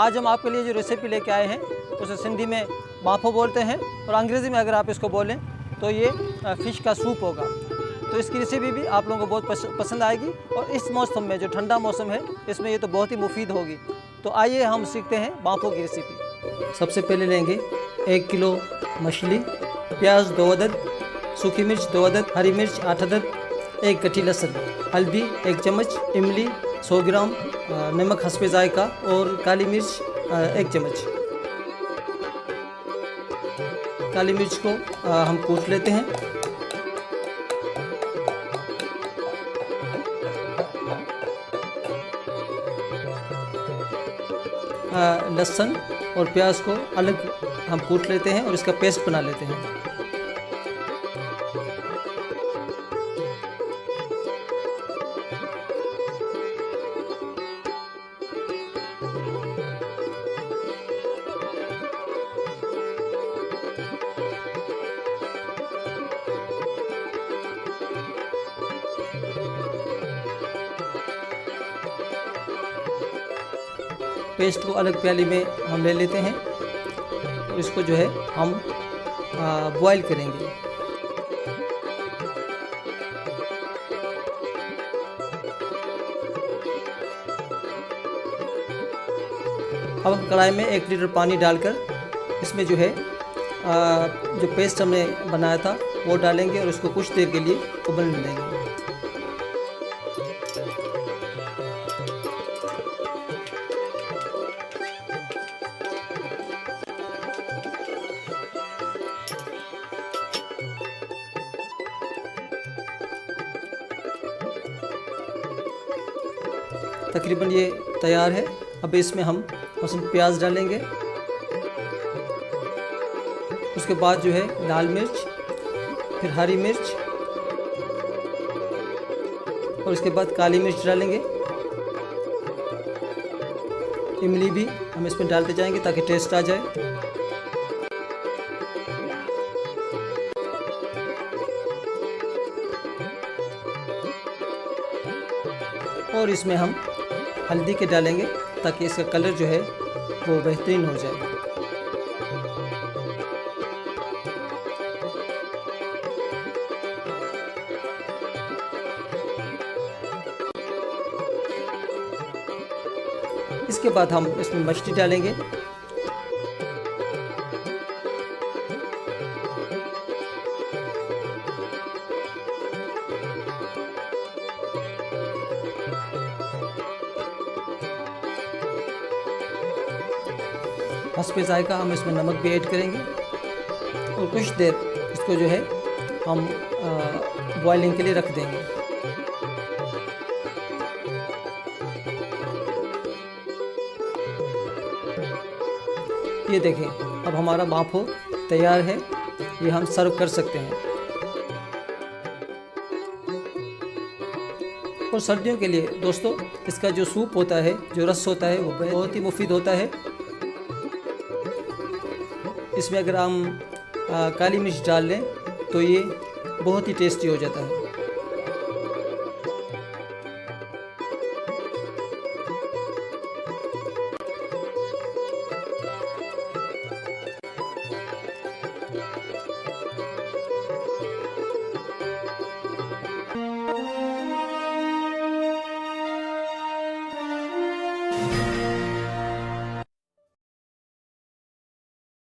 आज हम आपके लिए जो रेसिपी लेके आए हैं उसे सिंधी में बाफो बोलते हैं और अंग्रेज़ी में अगर आप इसको बोलें तो ये फ़िश का सूप होगा। तो इसकी रेसिपी भी आप लोगों को बहुत पसंद आएगी और इस मौसम में जो ठंडा मौसम है इसमें ये तो बहुत ही मुफीद होगी। तो आइए हम सीखते हैं बाफो की रेसिपी। सबसे पहले लेंगे 1 किलो मछली, प्याज 2 अदद, सूखी मिर्च 2 अदद, हरी मिर्च 8 अदद, 1 कटी लहसुन, हल्दी 1 चम्मच, इमली 100 ग्राम, नमक हस्बे जायका और काली मिर्च 1 चम्मच। काली मिर्च को हम कूट लेते हैं। लहसुन और प्याज को अलग हम कूट लेते हैं और इसका पेस्ट बना लेते हैं। पेस्ट को अलग प्याली में हम ले लेते हैं और इसको जो है हम बॉईल करेंगे। अब हम कढ़ाई में 1 लीटर पानी डालकर इसमें जो है जो पेस्ट हमने बनाया था वो डालेंगे और उसको कुछ देर के लिए उबलने देंगे। तकरीबन ये तैयार है। अब इसमें हम मसलन प्याज डालेंगे, उसके बाद जो है लाल मिर्च, फिर हरी मिर्च और उसके बाद काली मिर्च डालेंगे। इमली भी हम इसमें डालते जाएंगे ताकि टेस्ट आ जाए। और इसमें हम हल्दी के डालेंगे ताकि इसका कलर जो है वो बेहतरीन हो जाए। इसके बाद हम इसमें मछली डालेंगे। हस्बे जायका हम इसमें नमक भी ऐड करेंगे और कुछ देर इसको जो है हम बॉइलिंग के लिए रख देंगे। ये देखें, अब हमारा बाफो तैयार है, ये हम सर्व कर सकते हैं। और सर्दियों के लिए दोस्तों इसका जो सूप होता है, जो रस होता है वो बहुत ही मुफीद होता है। इसमें अगर हम काली मिर्च डाल लें तो ये बहुत ही टेस्टी हो जाता है।